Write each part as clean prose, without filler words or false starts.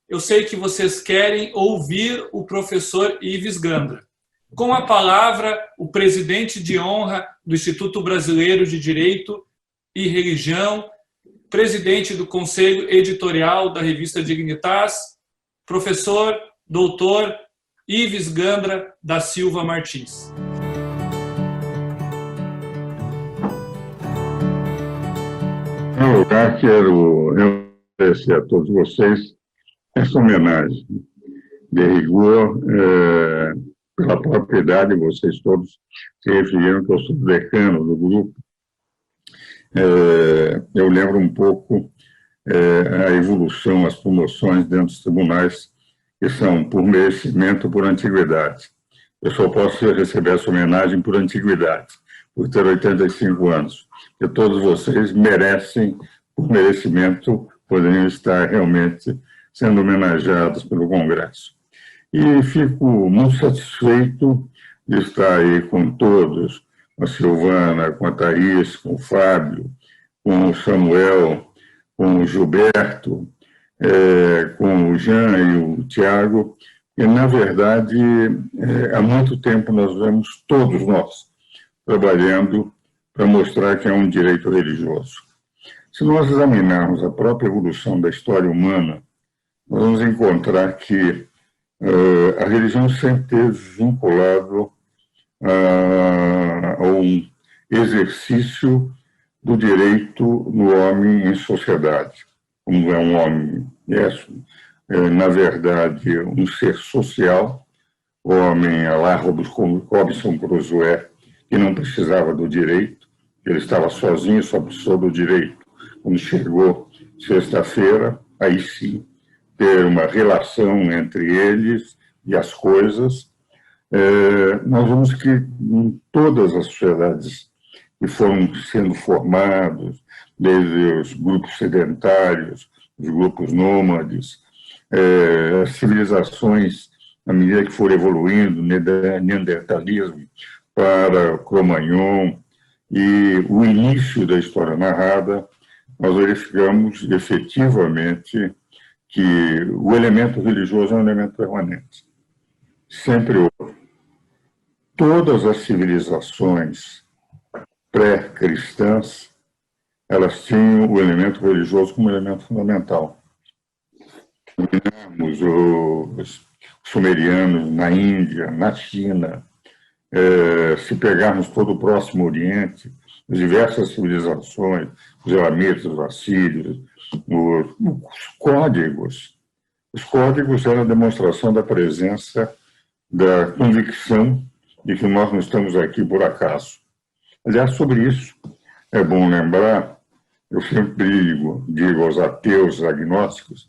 eu sei que vocês querem ouvir o professor Ives Gandra. Com a palavra, o presidente de honra do Instituto Brasileiro de Direito e Religião, presidente do Conselho Editorial da revista Dignitas, professor, doutor Ives Gandra da Silva Martins. Em lugar, quero agradecer a todos vocês essa homenagem. De rigor, pela própria idade, vocês todos se referiram que eu sou decano do grupo. Eu lembro um pouco a evolução, as promoções dentro dos tribunais, que são por merecimento ou por antiguidade. Eu só posso receber essa homenagem por antiguidade, por ter 85 anos. Que todos vocês merecem, por merecimento, poderiam estar realmente sendo homenageados pelo Congresso. E fico muito satisfeito de estar aí com todos, com a Silvana, com a Thaís, com o Fábio, com o Samuel, com o Gilberto, com o Jean e o Tiago, e, na verdade, há muito tempo nós vemos, todos nós, trabalhando para mostrar que é um direito religioso. Se nós examinarmos a própria evolução da história humana, nós vamos encontrar que a religião sempre esteve vinculado a um exercício do direito no homem em sociedade. Como é um homem, na verdade, um ser social, o homem, lá Robinson Crusoe, que não precisava do direito, ele estava sozinho, só precisou do direito. Quando chegou sexta-feira, aí sim, ter uma relação entre eles e as coisas. Nós vemos que em todas as sociedades que foram sendo formados, desde os grupos sedentários, os grupos nômades, as civilizações, à medida que foram evoluindo, neandertalismo para Cro-Magnon e o início da história narrada, nós verificamos efetivamente que o elemento religioso é um elemento permanente. Sempre houve. Todas as civilizações pré-cristãs, elas tinham o elemento religioso como elemento fundamental. Os sumerianos na Índia, na China, se pegarmos todo o Próximo Oriente, as diversas civilizações, os elamitas, os assírios, os códigos. Os códigos eram a demonstração da presença, da convicção de que nós não estamos aqui por acaso. Aliás, sobre isso, é bom lembrar, eu sempre digo aos ateus, agnósticos,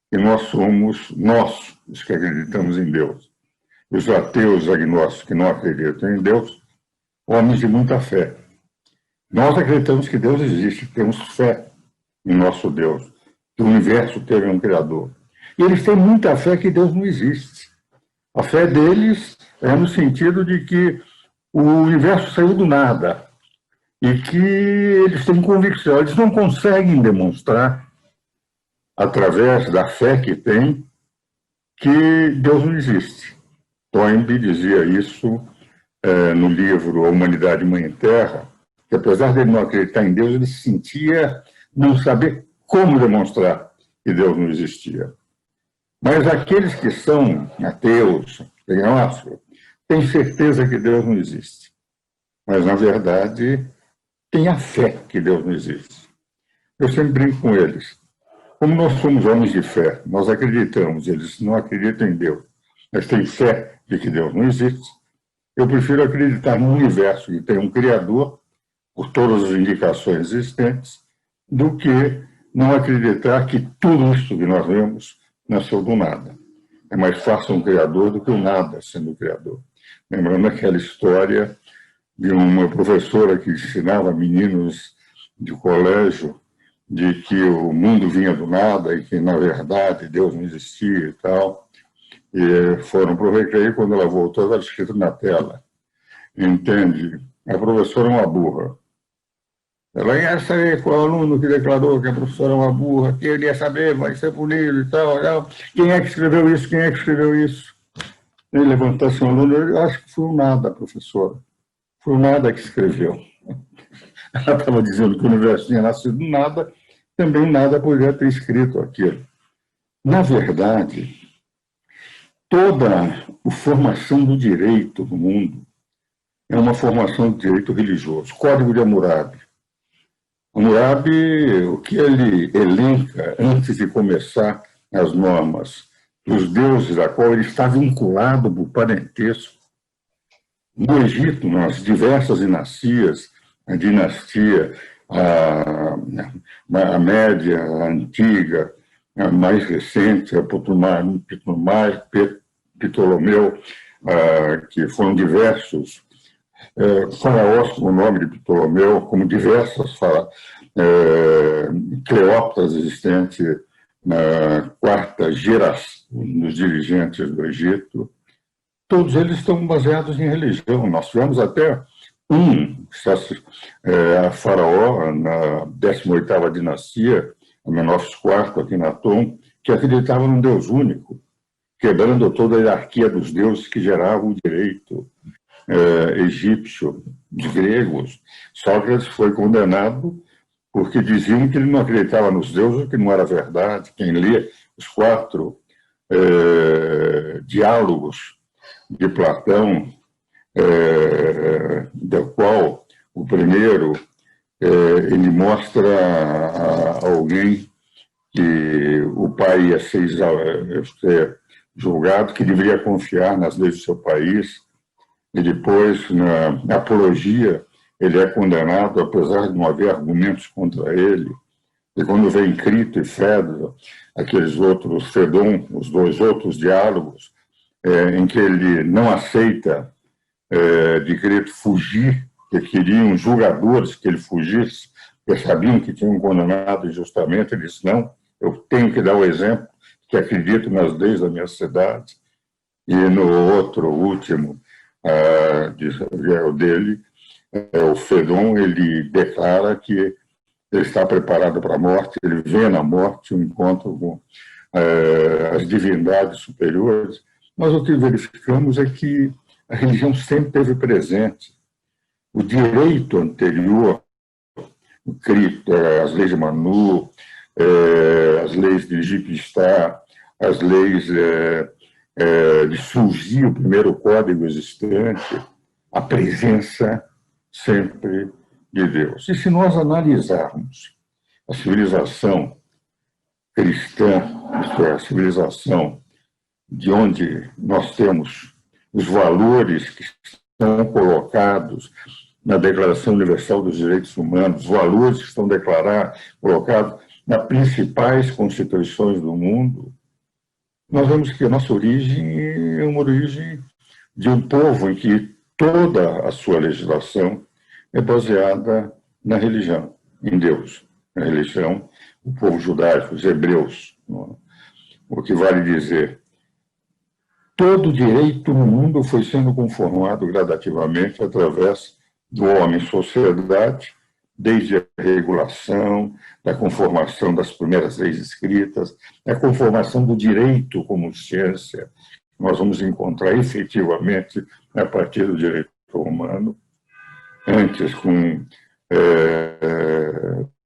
que nós somos, nós, os que acreditamos em Deus. E os ateus, agnósticos que não acreditam em Deus, homens de muita fé. Nós acreditamos que Deus existe, temos fé em nosso Deus, que o universo teve um Criador. E eles têm muita fé que Deus não existe. A fé deles é no sentido de que o universo saiu do nada e que eles têm convicção. Eles não conseguem demonstrar, através da fé que têm, que Deus não existe. Toynbee dizia isso no livro A Humanidade Mãe Terra, que apesar de ele não acreditar em Deus, ele sentia não saber como demonstrar que Deus não existia. Mas aqueles que são ateus, agnósticos, têm certeza que Deus não existe. Mas, na verdade, têm a fé que Deus não existe. Eu sempre brinco com eles. Como nós somos homens de fé, nós acreditamos, eles não acreditam em Deus, mas têm fé de que Deus não existe, eu prefiro acreditar num universo que tem um Criador, por todas as indicações existentes, do que não acreditar que tudo isso que nós vemos nasceu do nada. É mais fácil um Criador do que o nada sendo o Criador. Lembrando aquela história de uma professora que ensinava meninos de colégio de que o mundo vinha do nada e que, na verdade, Deus não existia e tal. E foram para o recreio, quando ela voltou, estava escrito na tela. Entende? A professora é uma burra. Ela ia saber qual aluno que declarou que a professora é uma burra, que ele ia saber, vai ser punido e tal, tal. Quem é que escreveu isso? Quem é que escreveu isso? Ele levantasse um aluno, eu acho que foi o Nada, professora. Foi o Nada que escreveu. Ela estava dizendo que o universo tinha nascido do nada, também Nada poderia ter escrito aquilo. Na verdade, toda a formação do direito no mundo é uma formação de direito religioso. Código de Hammurabi. Hammurabi, o que ele elenca antes de começar as normas dos deuses, a qual ele está vinculado por parentesco. No Egito, nas diversas dinastias, a dinastia a média, a antiga, a mais recente, a Ptolomeu, que foram diversos faraós com o nome de Ptolomeu, como diversas Cleópatras existentes na quarta geração dos dirigentes do Egito. Todos eles estão baseados em religião. Nós tivemos até a faraó, na 18ª dinastia, Amenófis IV, aqui na Tom, que acreditava num Deus único, quebrando toda a hierarquia dos deuses que geravam o direito egípcio, dos gregos. Sócrates foi condenado porque diziam que ele não acreditava nos deuses, o que não era verdade. Quem lê os 4 diálogos de Platão, do qual o primeiro ele mostra a alguém que o pai ia ser julgado, que deveria confiar nas leis do seu país, e depois, na apologia, ele é condenado, apesar de não haver argumentos contra ele. E quando vem Crito e Fedro, aqueles outros, Fedon, os 2 outros diálogos, em que ele não aceita de Crito fugir, que queriam julgadores que ele fugisse, porque sabiam que tinham condenado injustamente, ele disse, não, eu tenho que dar o exemplo, que acredito nas leis da minha cidade. E no outro, último, dele, o Fedon, ele declara que ele está preparado para a morte, ele vê na morte um encontro com as divindades superiores, mas o que verificamos é que a religião sempre esteve presente. O direito anterior, as leis de Manu, as leis de Gipistá, as leis de surgir o primeiro código existente, a presença sempre de Deus. E se nós analisarmos a civilização cristã, isto é, a civilização de onde nós temos os valores que estão colocados na Declaração Universal dos Direitos Humanos, os valores que estão colocados nas principais constituições do mundo, nós vemos que a nossa origem é uma origem de um povo em que toda a sua legislação é baseada na religião, em Deus. Na religião, o povo judaico, os hebreus. O que vale dizer, todo direito no mundo foi sendo conformado gradativamente através do homem-sociedade, desde a regulação, da conformação das primeiras leis escritas, da conformação do direito como ciência, nós vamos encontrar efetivamente a partir do direito romano, antes com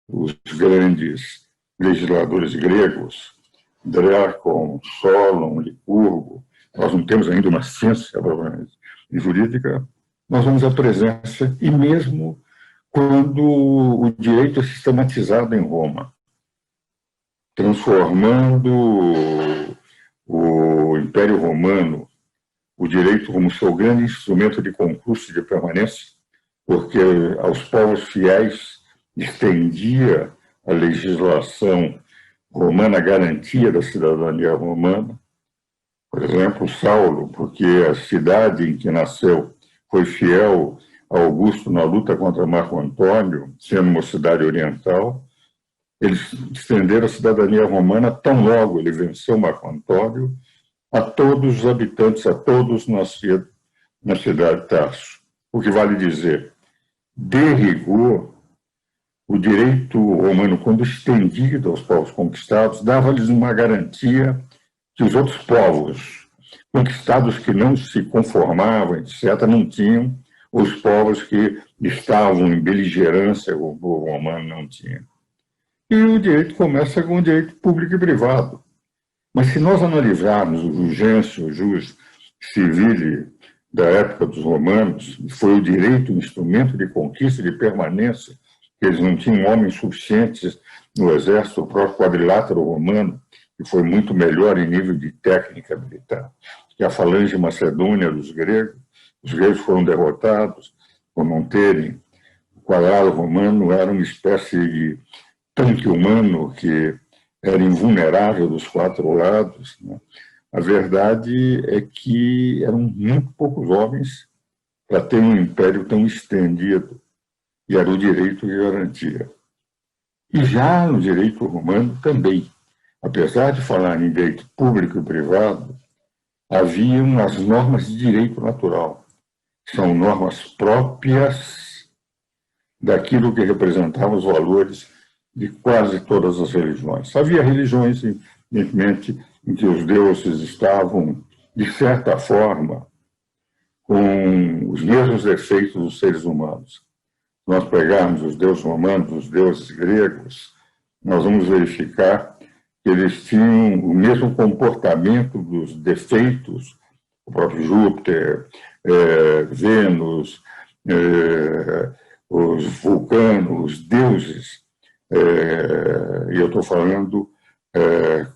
os grandes legisladores gregos, Drácon, Solon, Licurgo. Nós não temos ainda uma ciência jurídica, nós vamos à presença, e mesmo quando o direito é sistematizado em Roma, transformando o Império Romano, o direito como seu grande instrumento de concurso e de permanência, porque aos povos fiéis estendia a legislação romana, a garantia da cidadania romana. Por exemplo, Saulo, porque a cidade em que nasceu foi fiel a Augusto na luta contra Marco Antônio, sendo uma cidade oriental, eles estenderam a cidadania romana tão logo ele venceu Marco Antônio, a todos os habitantes, a todos nascidos na cidade de Tarso. O que vale dizer, de rigor, o direito romano, quando estendido aos povos conquistados, dava-lhes uma garantia que os outros povos conquistados que não se conformavam, etc., não tinham, os povos que estavam em beligerância, o povo romano não tinha. E o direito começa com o direito público e privado. Mas se nós analisarmos o Gêncio, o jus civile da época dos romanos, foi o direito um instrumento de conquista e de permanência, que eles não tinham homens suficientes no exército, o próprio quadrilátero romano, que foi muito melhor em nível de técnica militar, que a falange macedônia dos gregos. Os gregos foram derrotados por não terem. O quadrado romano era uma espécie de tanque humano que era invulnerável dos quatro lados, né? A verdade é que eram muito poucos homens para ter um império tão estendido, e era o direito que garantia. E já no direito romano também, apesar de falar em direito público e privado, haviam as normas de direito natural, que são normas próprias daquilo que representavam os valores de quase todas as religiões. Havia religiões, evidentemente, em que os deuses estavam, de certa forma, com os mesmos defeitos dos seres humanos. Se nós pegarmos os deuses romanos, os deuses gregos, nós vamos verificar que eles tinham o mesmo comportamento dos defeitos, o próprio Júpiter, Vênus, os vulcanos, os deuses, e eu estou falando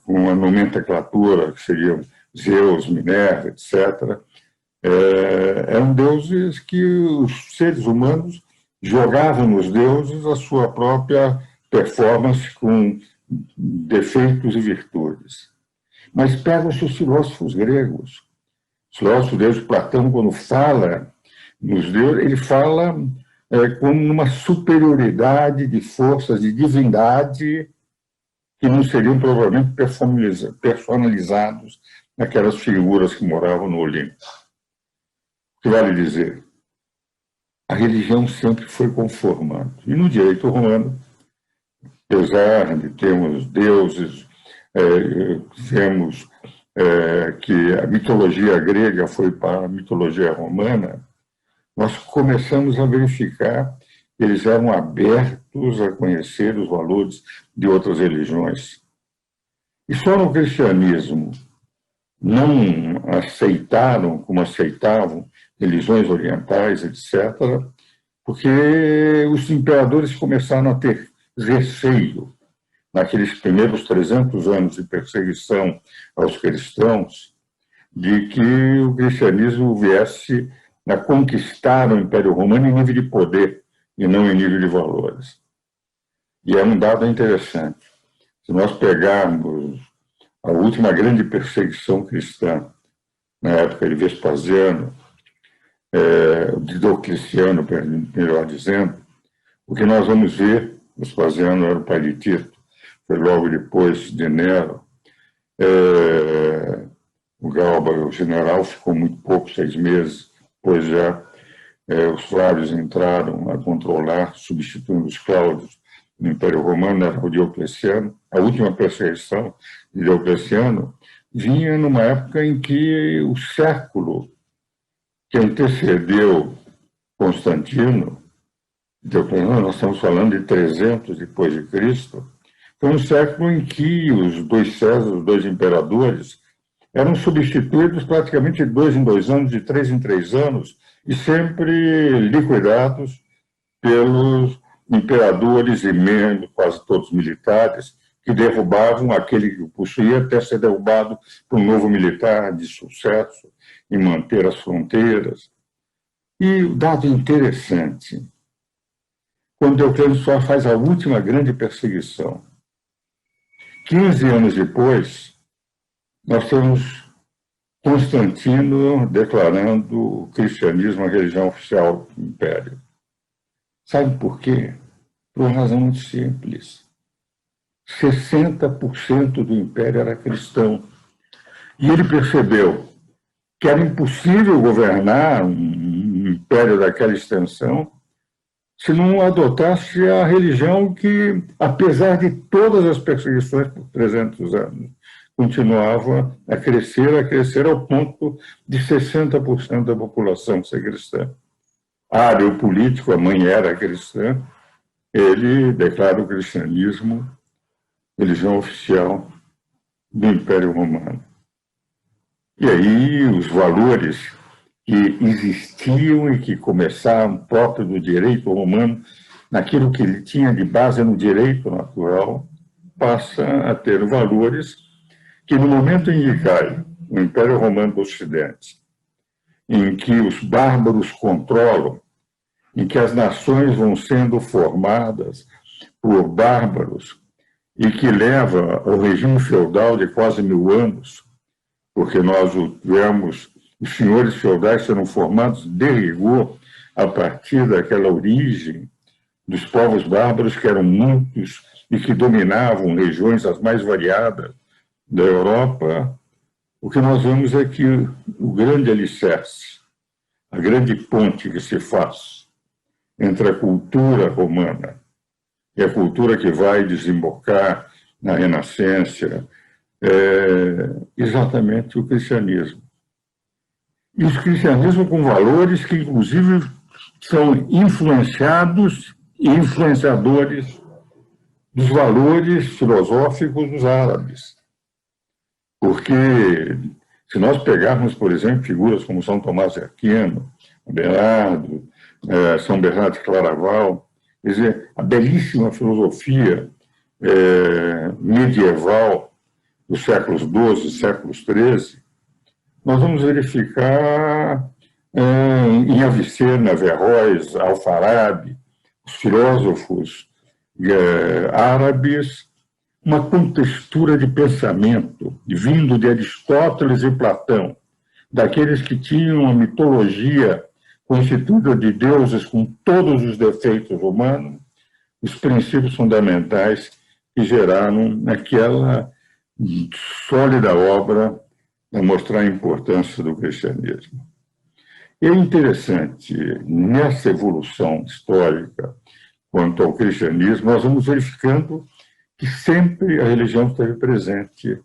com a nomenclatura, que seriam Zeus, Minerva, etc., eram deuses que os seres humanos jogavam nos deuses a sua própria performance com defeitos e virtudes. Mas pegam-se os filósofos gregos. Os filósofos gregos, Platão, quando fala nos deuses, ele fala como numa superioridade de forças de divindade que não seriam provavelmente personalizados naquelas figuras que moravam no Olimpo. O que vale dizer? A religião sempre foi conformando. E no direito romano, apesar de termos deuses, vemos que a mitologia grega foi para a mitologia romana, nós começamos a verificar que eles eram abertos a conhecer os valores de outras religiões. E só no cristianismo não aceitaram, como aceitavam, religiões orientais, etc., porque os imperadores começaram a ter receio, naqueles primeiros 300 anos de perseguição aos cristãos, de que o cristianismo viesse a conquistar o Império Romano em nível de poder e não em nível de valores. E é um dado interessante. Se nós pegarmos a última grande perseguição cristã, na época de Vespasiano, de Diocleciano, melhor dizendo, o que nós vamos ver, Vespasiano era o pai de Tito, foi logo depois de Nero, o Galba, o general, ficou muito pouco, 6 meses, depois já os Flávios entraram a controlar, substituindo os Cláudios no Império Romano, era o Diocleciano. A última perseguição de Diocleciano vinha numa época em que o século que antecedeu Constantino, nós estamos falando de 300 depois de Cristo, foi um século em que os dois Césares, os dois imperadores, eram substituídos praticamente de 2 em 2 anos, de 3 em 3 anos, e sempre liquidados pelos imperadores e membros, quase todos militares, que derrubavam aquele que o possuía até ser derrubado por um novo militar de sucesso em manter as fronteiras. E o dado interessante, quando Diocleciano faz a última grande perseguição, 15 anos depois, nós temos Constantino declarando o cristianismo a religião oficial do Império. Sabe por quê? Por uma razão muito simples. 60% do Império era cristão. E ele percebeu que era impossível governar um império daquela extensão se não adotasse a religião que, apesar de todas as perseguições por 300 anos, continuava a crescer ao ponto de 60% da população ser cristã. Hábil político, a mãe era cristã, ele declara o cristianismo religião oficial do Império Romano. E aí os valores que existiam e que começaram próprio do direito romano, naquilo que ele tinha de base no direito natural, passa a ter valores que, no momento em que cai o Império Romano do Ocidente, em que os bárbaros controlam, em que as nações vão sendo formadas por bárbaros e que leva ao regime feudal de quase 1000 anos, porque nós tivemos os senhores feudais sendo formados de rigor a partir daquela origem dos povos bárbaros, que eram muitos e que dominavam regiões as mais variadas da Europa. O que nós vemos é que o grande alicerce, a grande ponte que se faz entre a cultura romana e a cultura que vai desembocar na Renascença é exatamente o cristianismo. E os cristianismos com valores que, inclusive, são influenciados e influenciadores dos valores filosóficos dos árabes. Porque, se nós pegarmos, por exemplo, figuras como São Tomás de Aquino, Bernardo, São Bernardo de Claraval, quer dizer, a belíssima filosofia medieval dos séculos XII, séculos XIII, nós vamos verificar em Avicena, Averroes, Alfarabi, os filósofos árabes, uma contextura de pensamento vindo de Aristóteles e Platão, daqueles que tinham a mitologia constituída de deuses com todos os defeitos humanos, os princípios fundamentais que geraram aquela sólida obra a mostrar a importância do cristianismo. E é interessante, nessa evolução histórica quanto ao cristianismo, nós vamos verificando que sempre a religião esteve presente,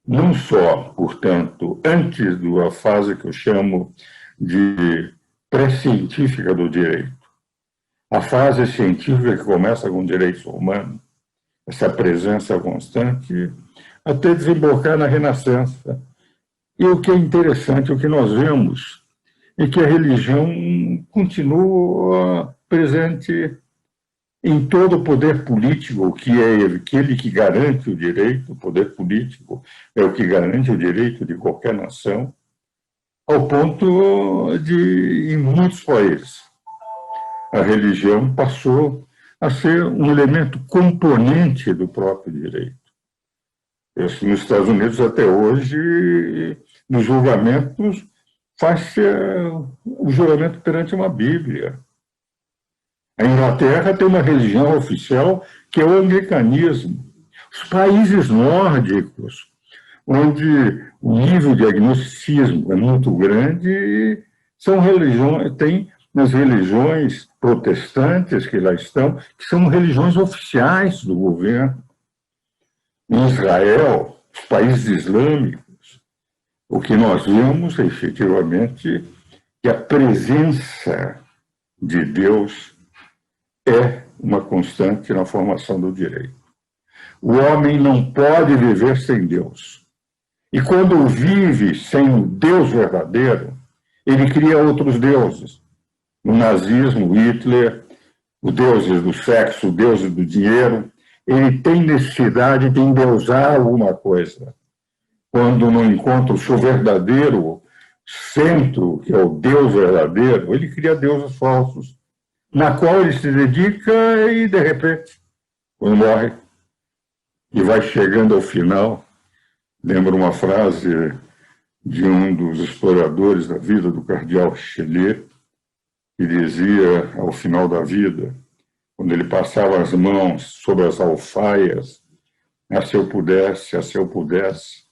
não só, portanto, antes da fase que eu chamo de pré-científica do direito, a fase científica que começa com o direito humano, essa presença constante, até desembocar na Renascença. E o que é interessante, o que nós vemos, é que a religião continua presente em todo o poder político, que é aquele que garante o direito, o poder político é o que garante o direito de qualquer nação, ao ponto de, em muitos países, a religião passou a ser um elemento componente do próprio direito. Nos Estados Unidos, até hoje, nos julgamentos, faz-se o juramento perante uma Bíblia. A Inglaterra tem uma religião oficial que é o anglicanismo. Os países nórdicos, onde o nível de agnosticismo é muito grande, são religiões, tem as religiões protestantes que lá estão, que são religiões oficiais do governo. Em Israel, os países islâmicos, o que nós vemos é efetivamente que a presença de Deus é uma constante na formação do direito. O homem não pode viver sem Deus. E quando vive sem o Deus verdadeiro, ele cria outros deuses. No nazismo, Hitler, os deuses do sexo, os deuses do dinheiro, ele tem necessidade de endeusar alguma coisa. Quando não encontra o seu verdadeiro centro, que é o Deus verdadeiro, ele cria deuses falsos, na qual ele se dedica e, de repente, quando morre e vai chegando ao final, lembro uma frase de um dos exploradores da vida, do cardeal Richelieu, que dizia, ao final da vida, quando ele passava as mãos sobre as alfaias, se eu pudesse,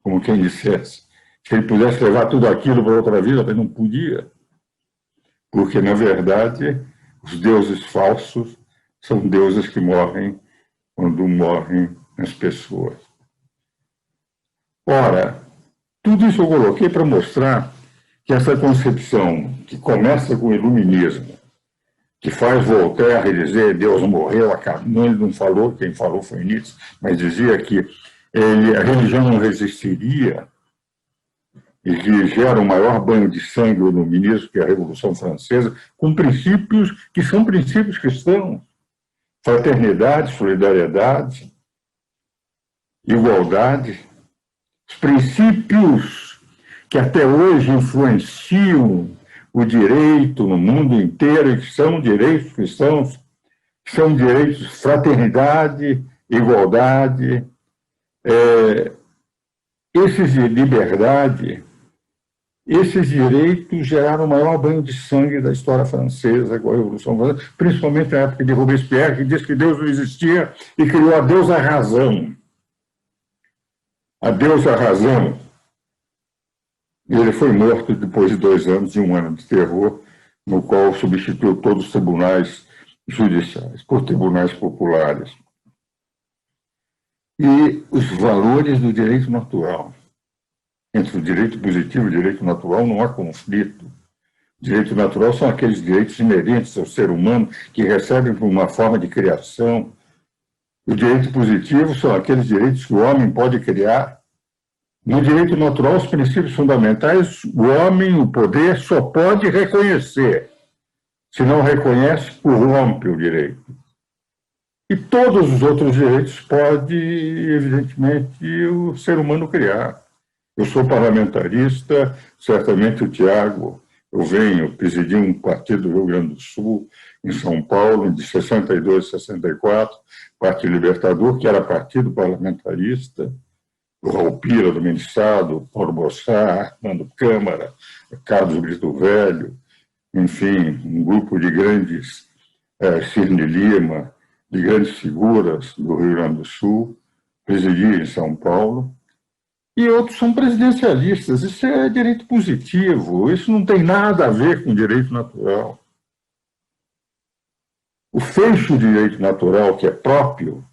como quem dissesse, se ele pudesse levar tudo aquilo para outra vida, mas não podia, porque, na verdade, Os deuses falsos são deuses que morrem quando morrem as pessoas. Ora, tudo isso eu coloquei para mostrar que essa concepção que começa com o iluminismo, que faz Voltaire dizer Deus morreu, ele não falou, quem falou foi Nietzsche, mas dizia que a religião não resistiria e que gera o maior banho de sangue o iluminismo, que é a Revolução Francesa, com princípios que são princípios cristãos. Fraternidade, solidariedade, igualdade, os princípios que até hoje influenciam o direito no mundo inteiro e que são direitos cristãos, que são direitos fraternidade, igualdade, esses de liberdade, esses direitos geraram o maior banho de sangue da história francesa com a Revolução Francesa, principalmente na época de Robespierre, que diz que Deus não existia e criou a deusa razão. A deusa razão. E ele foi morto depois de 2 anos de um ano de terror, no qual substituiu todos os tribunais judiciais por tribunais populares. E os valores do direito natural. Entre o direito positivo e o direito natural não há conflito. O direito natural são aqueles direitos inerentes ao ser humano que recebem por uma forma de criação. O direito positivo são aqueles direitos que o homem pode criar. No direito natural, os princípios fundamentais, o homem, o poder, só pode reconhecer. Se não reconhece, corrompe o direito. E todos os outros direitos pode, evidentemente, o ser humano criar. Eu sou parlamentarista, certamente o Tiago, eu presidi um partido do Rio Grande do Sul, em São Paulo, de 62 a 64, Partido Libertador, que era partido parlamentarista, o Raul Pira, do Ministado, Paulo Bossar, Armando Câmara, Carlos Brito Velho, enfim, um grupo de grandes, Cirne Lima, de grandes figuras do Rio Grande do Sul, presidi em São Paulo, e outros são presidencialistas. Isso é direito positivo, isso não tem nada a ver com direito natural. O fecho de direito natural, que é próprio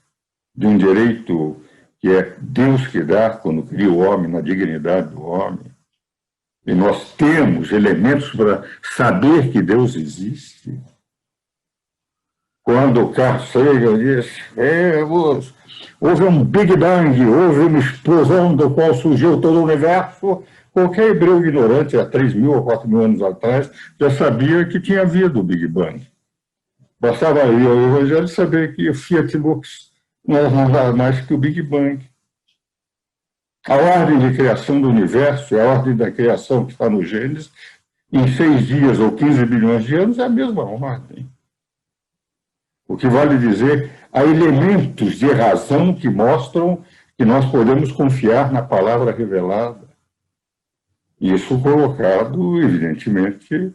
de um direito que é Deus que dá quando cria o homem, na dignidade do homem, e nós temos elementos para saber que Deus existe. Quando o Carl Sagan diz, houve um Big Bang, houve uma explosão do qual surgiu todo o universo, qualquer hebreu ignorante, há 3.000 ou 4.000 anos atrás, já sabia que tinha havido o Big Bang. Bastava ler o Evangelho saber que o Fiat Lux não era nada mais que o Big Bang. A ordem de criação do universo, a ordem da criação que está no Gênesis, em 6 dias ou 15 bilhões de anos, é a mesma ordem. O que vale dizer, há elementos de razão que mostram que nós podemos confiar na palavra revelada. Isso colocado, evidentemente,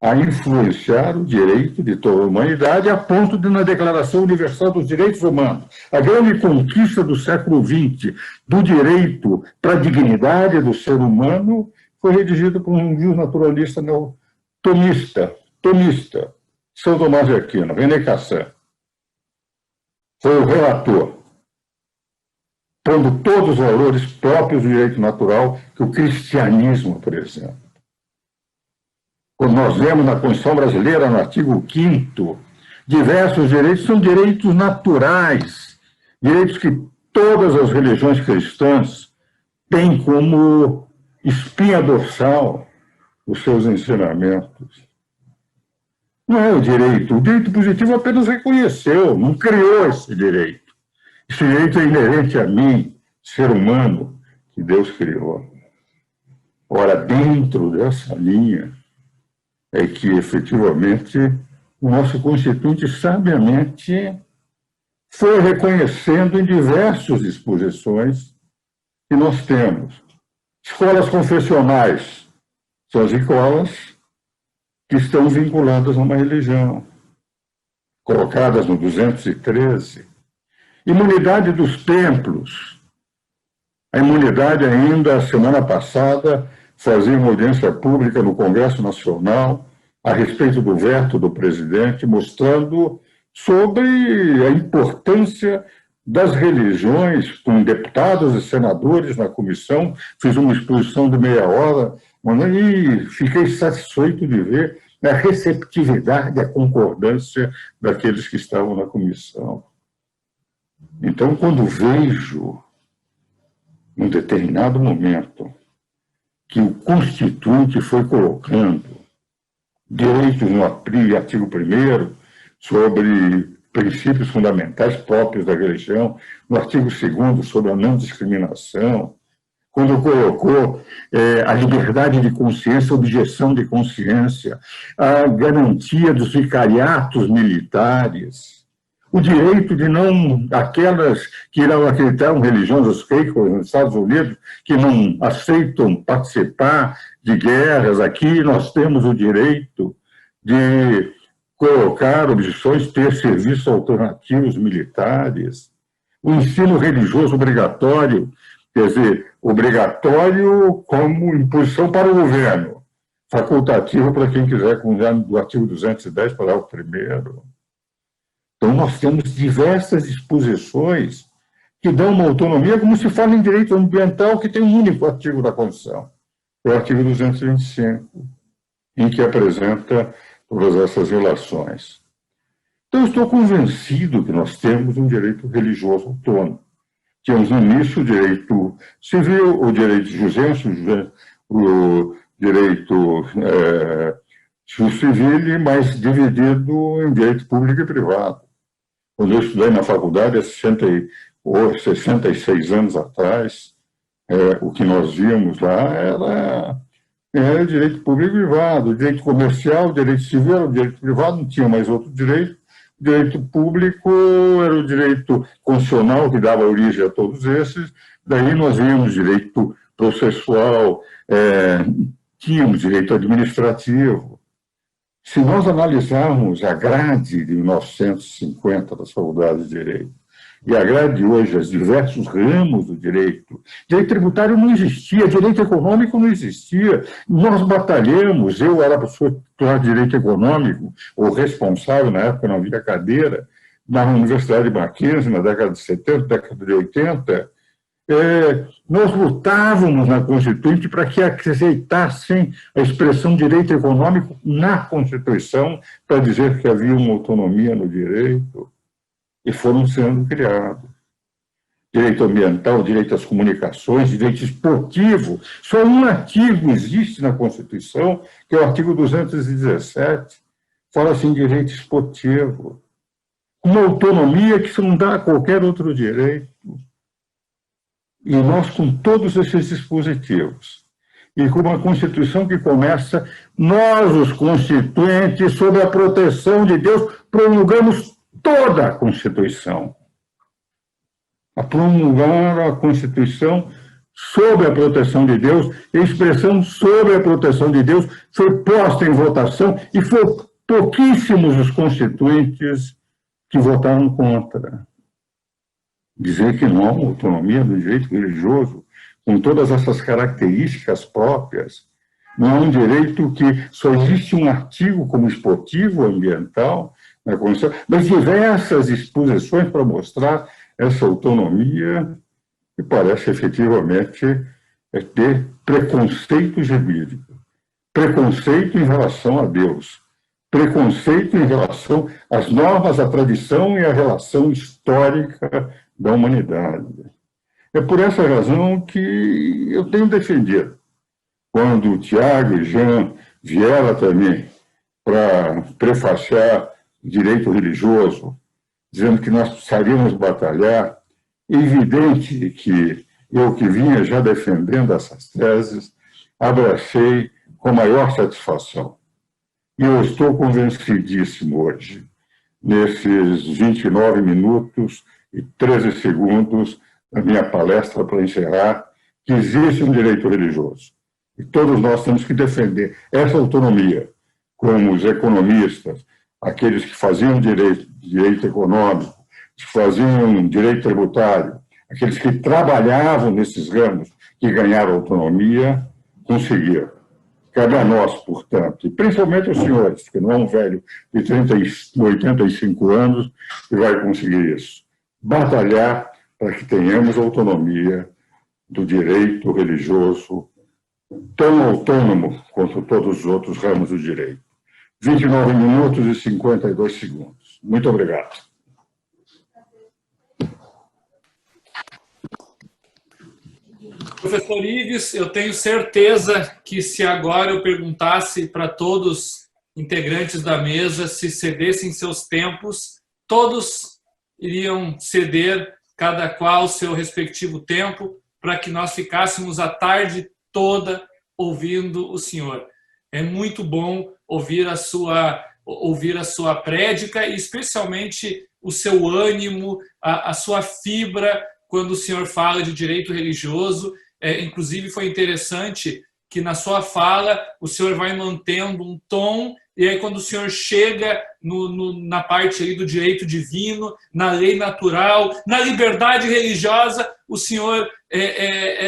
a influenciar o direito de toda a humanidade, a ponto de, na Declaração Universal dos Direitos Humanos, a grande conquista do século XX do direito para a dignidade do ser humano foi redigida por um naturalista tomista, São Tomás de Aquino, René Cassin. Foi o relator, pondo todos os valores próprios do direito natural que o cristianismo apresenta. Quando nós vemos na Constituição Brasileira, no artigo 5º, diversos direitos são direitos naturais, direitos que todas as religiões cristãs têm como espinha dorsal os seus ensinamentos. Não é o direito positivo apenas reconheceu, não criou esse direito. Esse direito é inerente a mim, ser humano, que Deus criou. Ora, dentro dessa linha, é que, efetivamente, o nosso Constituinte sabiamente foi reconhecendo em diversas disposições que nós temos. Escolas confessionais são as escolas que estão vinculadas a uma religião, colocadas no 213. Imunidade dos templos. A imunidade ainda, semana passada, fazia uma audiência pública no Congresso Nacional, a respeito do veto do presidente, mostrando sobre a importância das religiões, com deputados e senadores na comissão. Fiz uma exposição de meia hora e fiquei satisfeito de ver a receptividade, a concordância daqueles que estavam na comissão. Então, quando vejo, num determinado momento, que o Constituinte foi colocando direitos no artigo 1º sobre princípios fundamentais próprios da religião, no artigo 2º sobre a não discriminação, quando colocou a liberdade de consciência, a objeção de consciência, a garantia dos vicariatos militares, o direito de não, aquelas que irão acreditar em religiões, os quakers nos Estados Unidos, que não aceitam participar de guerras, aqui nós temos o direito de colocar objeções, ter serviços alternativos militares, o ensino religioso obrigatório, quer dizer, obrigatório como imposição para o governo, facultativo para quem quiser, com o artigo 210, parágrafo 1º. Então, nós temos diversas disposições que dão uma autonomia, como se fala em direito ambiental, que tem um único artigo da Constituição, é o artigo 225, em que apresenta todas essas relações. Então, eu estou convencido que nós temos um direito religioso autônomo. Tínhamos no início o direito civil, o direito de jusência, o direito civil, mas dividido em direito público e privado. Quando eu estudei na faculdade, há 66 anos atrás, o que nós víamos lá era direito público e privado, direito comercial, direito civil, direito privado, não tinha mais outro direito. O direito público era o direito constitucional, que dava origem a todos esses. Daí nós víamos direito processual, tínhamos direito administrativo. Se nós analisarmos a grade de 1950 das faculdades de Direito e a grade de hoje, os diversos ramos do direito tributário não existia, direito econômico não existia. Nós batalhamos, eu era professor de Direito Econômico, ou responsável, na época não havia cadeira, na Universidade de Mackenzie, na década de 70, década de 80, nós lutávamos na Constituinte para que aceitassem a expressão direito econômico na Constituição, para dizer que havia uma autonomia no direito, e foram sendo criados. Direito ambiental, direito às comunicações, direito esportivo. Só um artigo existe na Constituição, que é o artigo 217, fala assim, direito esportivo. Uma autonomia que se não dá a qualquer outro direito. E nós, com todos esses dispositivos, e com uma Constituição que começa, nós, os constituintes, sob a proteção de Deus, promulgamos toda a Constituição. A promulgar a Constituição sob a proteção de Deus, a expressão sob a proteção de Deus foi posta em votação e foram pouquíssimos os constituintes que votaram contra. Dizer que não há uma autonomia do direito religioso, com todas essas características próprias, não é um direito que só existe um artigo como esportivo, ambiental, na Constituição, mas diversas disposições para mostrar essa autonomia, que parece efetivamente ter preconceito jurídico, preconceito em relação a Deus, preconceito em relação às normas, à tradição e à relação histórica da humanidade. É por essa razão que eu tenho defendido. Quando o Tiago e Jean vieram também para prefaciar direito religioso, dizendo que nós precisaríamos batalhar, é evidente que eu, que vinha já defendendo essas teses, abracei com maior satisfação. E eu estou convencidíssimo hoje, nesses 29 minutos e 13 segundos da minha palestra para encerrar, que existe um direito religioso. E todos nós temos que defender essa autonomia, como os economistas, aqueles que faziam direito econômico, que faziam direito tributário, aqueles que trabalhavam nesses ramos, que ganharam autonomia, conseguiram. Cabe a nós, portanto, e principalmente aos senhores, que não é um velho de 85 anos que vai conseguir isso, batalhar para que tenhamos autonomia do direito religioso tão autônomo quanto todos os outros ramos do direito. 29 minutos e 52 segundos. Muito obrigado. Professor Ives, eu tenho certeza que se agora eu perguntasse para todos integrantes da mesa se cedessem seus tempos, todos iriam ceder, cada qual seu respectivo tempo, para que nós ficássemos a tarde toda ouvindo o senhor. É muito bom ouvir a sua prédica e especialmente o seu ânimo, a sua fibra quando o senhor fala de direito religioso. Inclusive foi interessante que na sua fala o senhor vai mantendo um tom, e aí quando o senhor chega na parte aí do direito divino, na lei natural, na liberdade religiosa, o senhor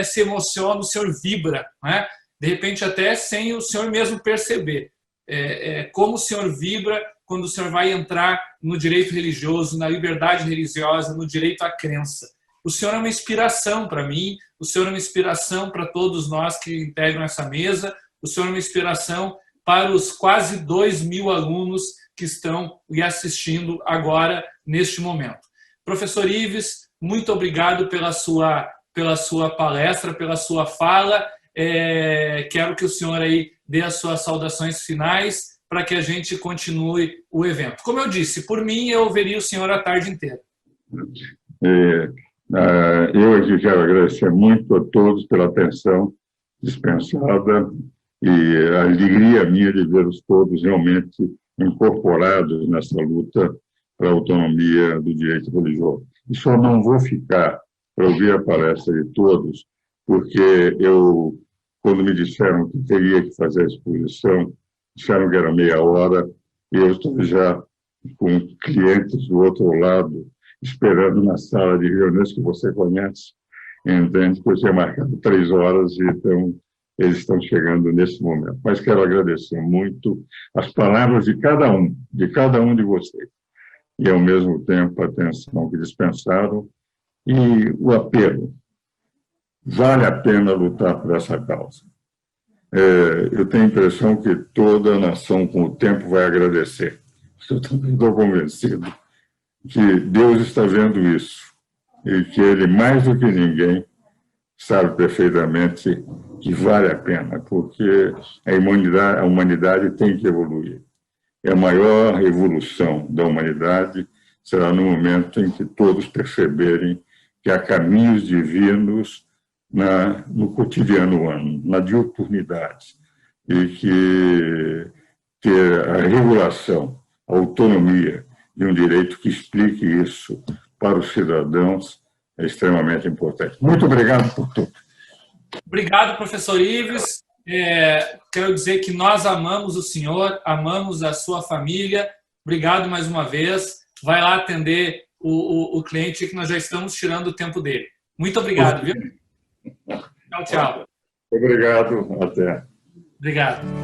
se emociona, o senhor vibra, né? De repente até sem o senhor mesmo perceber. Como o senhor vibra quando o senhor vai entrar no direito religioso, na liberdade religiosa, no direito à crença. O senhor é uma inspiração para mim, o senhor é uma inspiração para todos nós que integram essa mesa, o senhor é uma inspiração para os quase 2.000 alunos que estão lhe assistindo agora, neste momento. Professor Ives, muito obrigado pela sua palestra, pela sua fala. Quero que o senhor aí dê as suas saudações finais para que a gente continue o evento. Como eu disse, por mim, eu veria o senhor a tarde inteira. Eu aqui quero agradecer muito a todos pela atenção dispensada e a alegria minha de vê-los todos realmente incorporados nessa luta para a autonomia do direito religioso. E só não vou ficar para ouvir a palestra de todos, porque quando me disseram que teria que fazer a exposição, disseram que era meia hora, e eu estou já com clientes do outro lado, esperando na sala de reuniões que você conhece, entende? Que eu tinha marcado 3 horas, e então eles estão chegando nesse momento. Mas quero agradecer muito as palavras de cada um de vocês, e ao mesmo tempo a atenção que dispensaram e o apelo. Vale a pena lutar por essa causa. Eu tenho a impressão que toda a nação, com o tempo, vai agradecer. Eu também estou convencido que Deus está vendo isso e que Ele, mais do que ninguém, sabe perfeitamente que vale a pena, porque a humanidade tem que evoluir. E a maior evolução da humanidade será no momento em que todos perceberem que há caminhos divinos no cotidiano humano, na diuturnidade, e que ter a regulação, a autonomia de um direito que explique isso para os cidadãos é extremamente importante. Muito obrigado por tudo. Obrigado, professor Ives. Quero dizer que nós amamos o senhor, amamos a sua família. Obrigado mais uma vez. Vai lá atender o cliente, que nós já estamos tirando o tempo dele. Muito obrigado, viu? Tchau, tchau. Obrigado. Até. Obrigado.